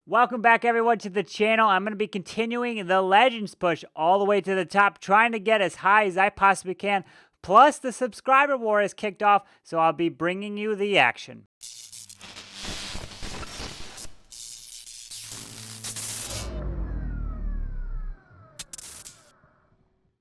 Welcome back, everyone, to the channel. I'm going to be continuing the Legends push all the way to the top, trying to get as high as I possibly can. Plus, the subscriber war has kicked off, so I'll be bringing you the action.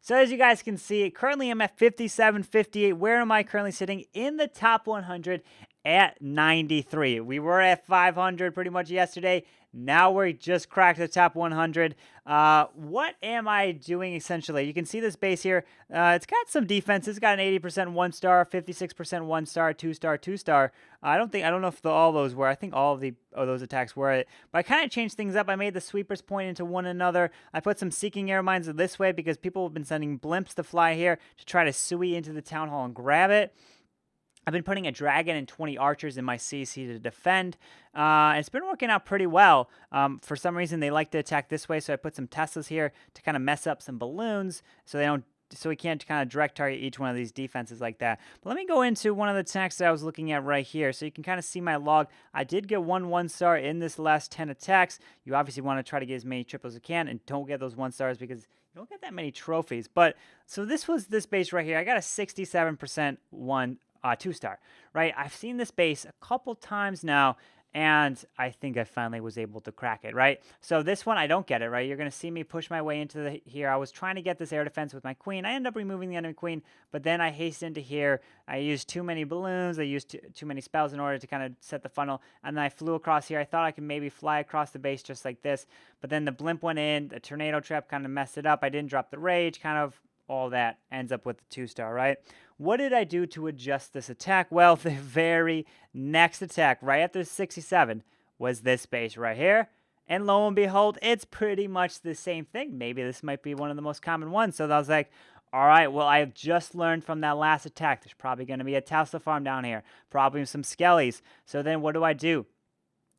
So as you guys can see, currently I'm at 57.58. Where am I currently sitting? In the top 100 at 93. We were at 500 pretty much yesterday. Now we just cracked the top 100. What am I doing essentially? You can see this base here. It's got some defense. It's got an 80% 1-star, 56% 1-star, 2-star, 2-star. I don't know if all those were. I think all of those attacks were it. But I kind of changed things up. I made the sweepers point into one another. I put some seeking air mines this way because people have been sending blimps to fly here to try to suey into the town hall and grab it. I've been putting a dragon and 20 archers in my CC to defend. It's been working out pretty well. For some reason, they like to attack this way, so I put some Teslas here to kind of mess up some balloons so we can't kind of direct target each one of these defenses like that. But let me go into one of the attacks that I was looking at right here so you can kind of see my log. I did get one 1-star in this last 10 attacks. You obviously want to try to get as many triples as you can and don't get those 1-stars because you don't get that many trophies. But so this was this base right here. I got a 67% 2-star, right? I've seen this base a couple times now, and I think I finally was able to crack it, right? So this one, I don't get it, right? You're going to see me push my way into here. I was trying to get this air defense with my queen. I end up removing the enemy queen, but then I hastened into here. I used too many balloons. I used too many spells in order to kind of set the funnel, and then I flew across here. I thought I could maybe fly across the base just like this, but then the blimp went in. The tornado trap kind of messed it up. I didn't drop the rage, kind of all that ends up with the 2-star, right? What did I do to adjust this attack? Well, the very next attack, right after 67, was this base right here. And lo and behold, it's pretty much the same thing. Maybe this might be one of the most common ones. So I was like, all right, well, I've just learned from that last attack. There's probably going to be a Tesla farm down here. Probably some skellies. So then what do?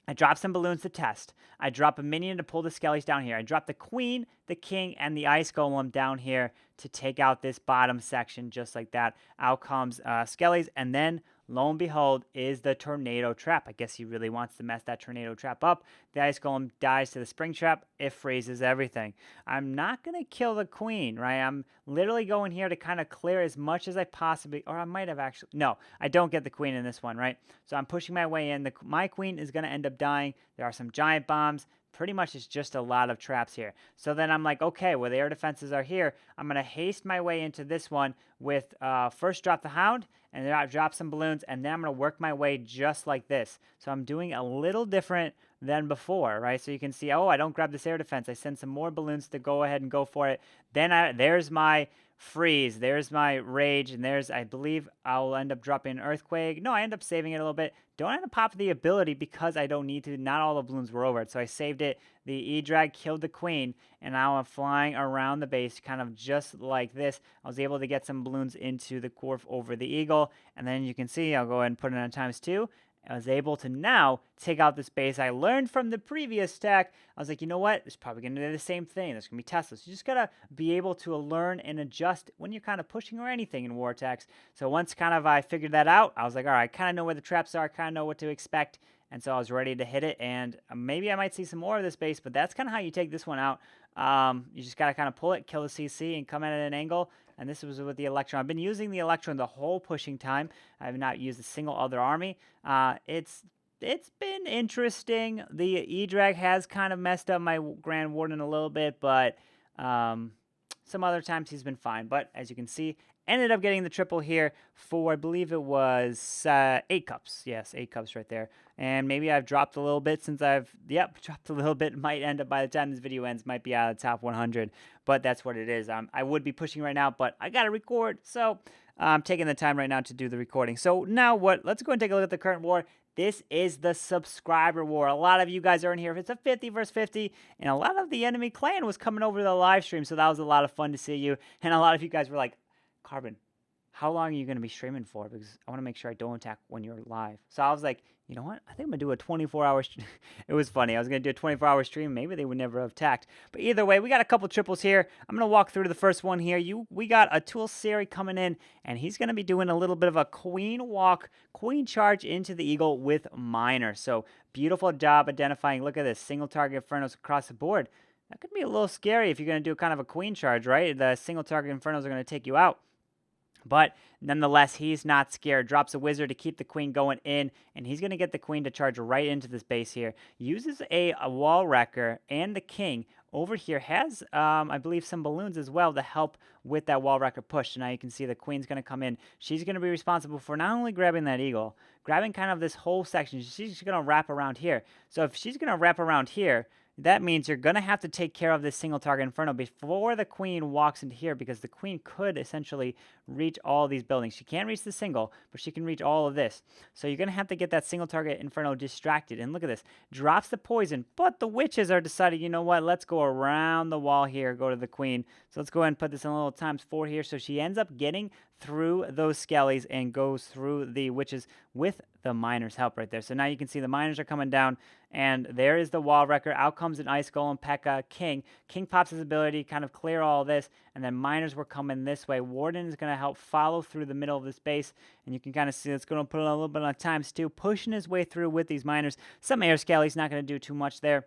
I drop some balloons to test. I drop a minion to pull the skellies down here. I drop the queen, the king, and the ice golem down here to take out this bottom section just like that. Out comes skellies, and then lo and behold is the tornado trap. I guess he really wants to mess that tornado trap up. The ice golem dies to the spring trap. It freezes everything. I'm not going to kill the queen, right? I'm literally going here to kind of clear as much as I possibly, or I might have actually, no, I don't get the queen in this one, right? So I'm pushing my way in. My queen is going to end up dying. There are some giant bombs. Pretty much it's just a lot of traps here. So then I'm like, okay, well, the air defenses are here. I'm going to haste my way into this one with first drop the hound, and then I drop some balloons, and then I'm going to work my way just like this. So I'm doing a little different than before, right? So you can see, oh, I don't grab this air defense. I send some more balloons to go ahead and go for it. Then there's my freeze, there's my rage, and I believe I'll end up dropping an earthquake. No, I end up saving it a little bit. Don't end up popping the ability because I don't need to. Not all the balloons were over it, so I saved it. The E-Drag killed the queen, and now I'm flying around the base kind of just like this. I was able to get some balloons into the Corf over the eagle, and then you can see, I'll go ahead and put it on ×2. I was able to now take out this base. I learned from the previous stack. I was like, you know what? It's probably going to do the same thing. There's going to be Teslas. You just got to be able to learn and adjust when you're kind of pushing or anything in war attacks. So once kind of I figured that out, I was like, all right, I kind of know where the traps are. I kind of know what to expect. And so I was ready to hit it. And maybe I might see some more of this base, but that's kind of how you take this one out. You just got to kind of pull it, kill the CC, and come at an angle. And this was with the Electron. I've been using the Electron the whole pushing time. I have not used a single other army. It's been interesting. The E-Drag has kind of messed up my Grand Warden a little bit, but some other times he's been fine. But as you can see, ended up getting the triple here for, I believe it was 8 cups. Yes, 8 cups right there. And maybe I've dropped a little bit since dropped a little bit. Might end up by the time this video ends, might be out of the top 100. But that's what it is. I would be pushing right now, but I got to record. So I'm taking the time right now to do the recording. So now let's go and take a look at the current war. This is the subscriber war. A lot of you guys are in here. It's a 50 versus 50, and a lot of the enemy clan was coming over to the live stream, so that was a lot of fun to see you. And a lot of you guys were like, Carbon, how long are you going to be streaming for? Because I want to make sure I don't attack when you're live. So I was like, you know what? I think I'm going to do a 24-hour It was funny. I was going to do a 24-hour stream. Maybe they would never have attacked. But either way, we got a couple triples here. I'm going to walk through to the first one here. We got a Tool Seri coming in, and he's going to be doing a little bit of a queen walk, queen charge into the eagle with miner. So beautiful job identifying. Look at this. Single target Infernos across the board. That could be a little scary if you're going to do kind of a queen charge, right? The single target Infernos are going to take you out. But nonetheless, he's not scared. Drops a wizard to keep the queen going in, and he's going to get the queen to charge right into this base here. Uses a wall wrecker and the king over here. Has, I believe, some balloons as well to help with that wall wrecker push. So now you can see the queen's going to come in. She's going to be responsible for not only grabbing that eagle, grabbing kind of this whole section. She's going to wrap around here. So if she's going to wrap around here, that means you're going to have to take care of this single target Inferno before the queen walks into here, because the queen could essentially reach all these buildings. She can't reach the single, but she can reach all of this. So you're going to have to get that single target Inferno distracted. And look at this. Drops the poison, but the witches are deciding, you know what, let's go around the wall here, go to the queen. So let's go ahead and put this in a little ×4 here. So she ends up getting through those skellies and goes through the witches with the miners' help right there. So now you can see the miners are coming down, and there is the wall wrecker. Out comes an Ice Golem, P.E.K.K.A. King. King pops his ability, kind of clear all this, and then miners were coming this way. Warden is going to help follow through the middle of this base, and you can kind of see it's going to put a little bit on ×2, pushing his way through with these miners. Some air skellies, not going to do too much there.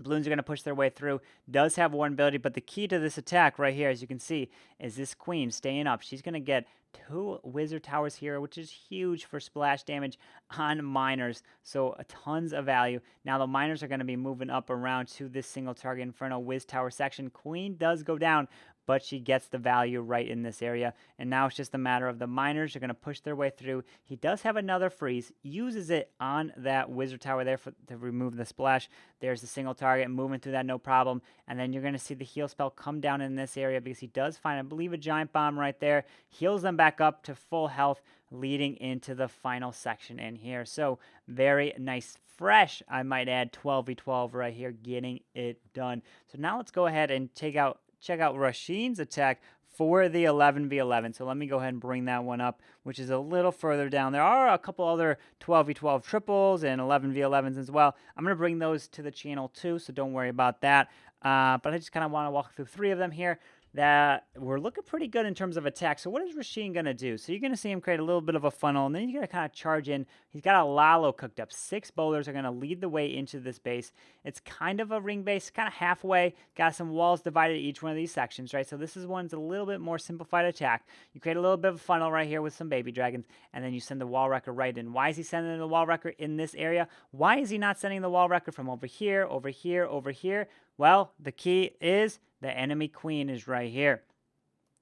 Balloons are going to push their way through. Does have one ability, but the key to this attack right here, as you can see, is this queen staying up. She's going to get 2 wizard towers here, which is huge for splash damage on miners. So tons of value. Now the miners are going to be moving up around to this single target Inferno Wiz Tower section. Queen does go down, but she gets the value right in this area. And now it's just a matter of the miners are going to push their way through. He does have another freeze, uses it on that wizard tower there to remove the splash. There's the single target, moving through that, no problem. And then you're going to see the heal spell come down in this area, because he does find, I believe, a giant bomb right there. Heals them back up to full health, leading into the final section in here. So very nice, fresh, I might add, 12v12 right here, getting it done. So now let's go ahead and check out Rasheen's attack for the 11v11. So let me go ahead and bring that one up, which is a little further down. There are a couple other 12v12 triples and 11v11s as well. I'm going to bring those to the channel too, so don't worry about that. But I just kind of want to walk through 3 of them here that we're looking pretty good in terms of attack. So what is Rasheen going to do? So you're going to see him create a little bit of a funnel, and then you're going to kind of charge in. He's got a Lalo cooked up. 6 bowlers are going to lead the way into this base. It's kind of a ring base, kind of halfway. Got some walls divided each one of these sections, right? So this is one's a little bit more simplified attack. You create a little bit of a funnel right here with some baby dragons, and then you send the wall wrecker right in. Why is he sending the wall wrecker in this area? Why is he not sending the wall wrecker from over here, over here, over here? Well, the key is the enemy queen is right here.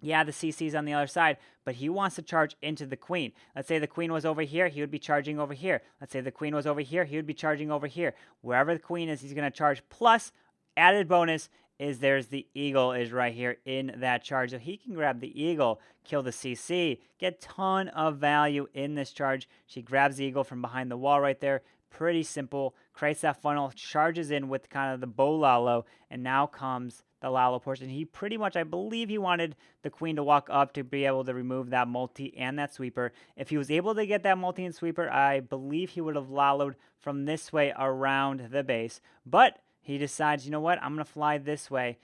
Yeah, the CC's on the other side, but he wants to charge into the queen. Let's say the queen was over here, he would be charging over here. Let's say the queen was over here, he would be charging over here. Wherever the queen is, he's going to charge. Plus, added bonus is there's the eagle is right here in that charge. So he can grab the eagle, kill the CC, get ton of value in this charge. She grabs the eagle from behind the wall right there. Pretty simple. Creates that funnel, charges in with kind of the bow Lalo, and now comes the Lalo portion. He pretty much, I believe he wanted the queen to walk up to be able to remove that multi and that sweeper. If he was able to get that multi and sweeper, I believe he would have Lalo'd from this way around the base. But he decides, you know what, I'm going to fly this way.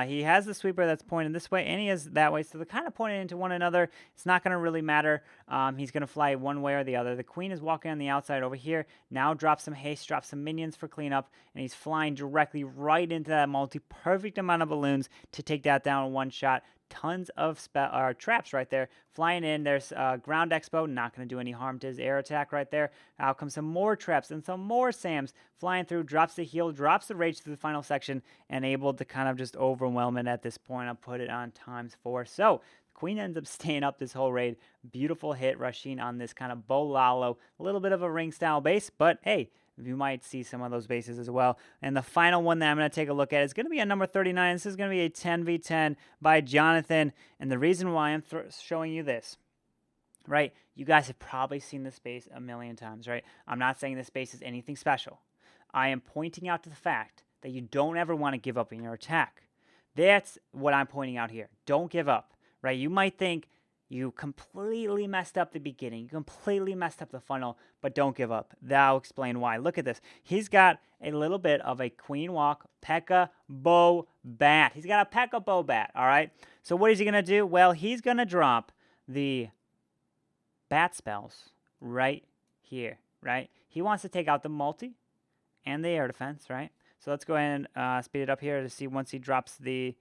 He has the sweeper that's pointed this way, and he has that way. So they're kind of pointed into one another. It's not going to really matter. He's going to fly one way or the other. The queen is walking on the outside over here. Now drops some haste, drops some minions for cleanup, and he's flying directly right into that multi. Perfect amount of balloons to take that down in one shot. Tons of traps right there flying in. There's Ground Expo, not going to do any harm to his air attack right there. Out comes some more traps and some more Sams flying through. Drops the heal, drops the rage through the final section, and able to kind of just overwhelm it at this point. I'll put it on ×4. So queen ends up staying up this whole raid. Beautiful hit, Rasheen, on this kind of bow Lalo. A little bit of a ring style base, but hey, you might see some of those bases as well. And the final one that I'm going to take a look at is going to be a number 39. This is going to be a 10v10 by Jonathan. And the reason why I'm showing you this, right, you guys have probably seen this base a million times, right? I'm not saying this base is anything special. I am pointing out to the fact that you don't ever want to give up in your attack. That's what I'm pointing out here. Don't give up, right? You might think, You completely messed up the beginning. You completely messed up the funnel, but don't give up. I'll explain why. Look at this. He's got a little bit of a Queen Walk P.E.K.K.A. Bow Bat. He's got a P.E.K.K.A. Bow Bat, all right? So what is he going to do? Well, he's going to drop the bat spells right here, right? He wants to take out the multi and the air defense, right? So let's go ahead and speed it up here to see once he drops the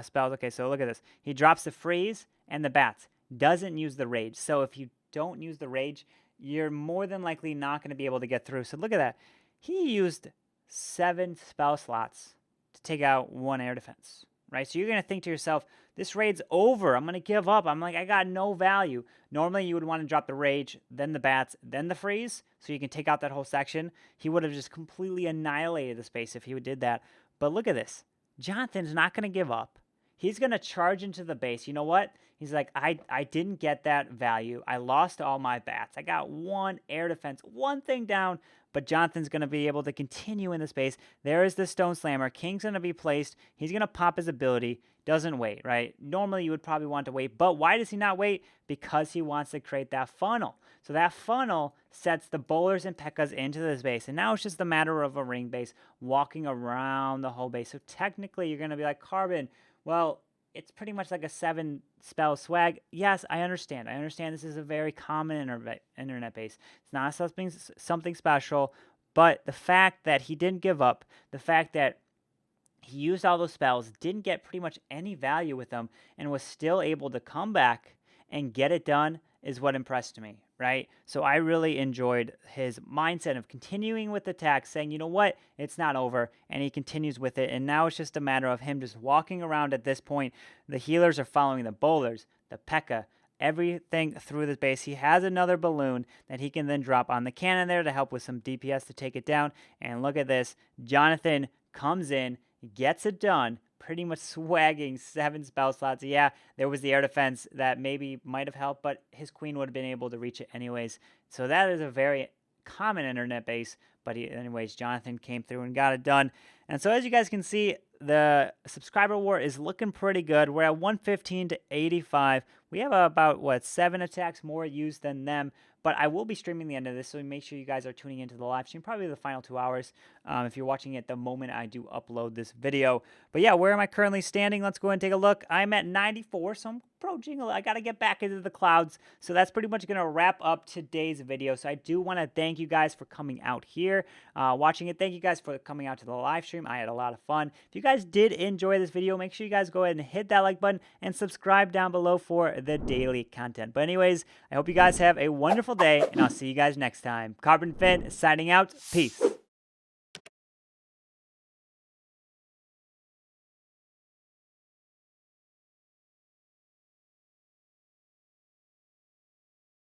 spells. Okay, so look at this. He drops the freeze and the bats. Doesn't use the rage. So if you don't use the rage, you're more than likely not going to be able to get through. So look at that. He used 7 spell slots to take out 1 air defense, right? So you're going to think to yourself, this raid's over. I'm going to give up. I'm like, I got no value. Normally, you would want to drop the rage, then the bats, then the freeze, so you can take out that whole section. He would have just completely annihilated the space if he did that. But look at this. Jonathan's not going to give up. He's going to charge into the base. You know what? He's like, I didn't get that value. I lost all my bats. I got 1 air defense, 1 thing down, but Jonathan's going to be able to continue in the space. There is the Stone Slammer. King's going to be placed. He's going to pop his ability. Doesn't wait, right? Normally, you would probably want to wait, but why does he not wait? Because he wants to create that funnel. So that funnel sets the bowlers and P.E.K.K.A.s into this base, and now it's just a matter of a ring base walking around the whole base. So technically, you're going to be like, Carbon, well, it's pretty much like a 7 spell swag. Yes, I understand. I understand this is a very common internet base. It's not something special, but the fact that he didn't give up, the fact that he used all those spells, didn't get pretty much any value with them, and was still able to come back and get it done is what impressed me, right? So I really enjoyed his mindset of continuing with the attack, saying, you know what, it's not over, and he continues with it, and now it's just a matter of him just walking around at this point. The healers are following the bowlers, the P.E.K.K.A., everything through the base. He has another balloon that he can then drop on the cannon there to help with some DPS to take it down, and look at this. Jonathan comes in, gets it done, pretty much swagging 7 spell slots. Yeah, there was the air defense that maybe might have helped, but his queen would have been able to reach it anyways. So that is a very common internet base, but anyways, Jonathan came through and got it done. And so as you guys can see, the subscriber war is looking pretty good. We're at 115 to 85. We have about, 7 attacks more used than them. But I will be streaming the end of this, so make sure you guys are tuning into the live stream, probably the final 2 hours, if you're watching it the moment I do upload this video. But yeah, where am I currently standing? Let's go ahead and take a look. I'm at 94, so I'm approaching. I got to get back into the clouds. So that's pretty much going to wrap up today's video. So I do want to thank you guys for coming out here, watching it. Thank you guys for coming out to the live stream. I had a lot of fun. If you guys did enjoy this video, make sure you guys go ahead and hit that like button and subscribe down below for the daily content. But anyways, I hope you guys have a wonderful day, and I'll see you guys next time. Carbonfin signing out. Peace.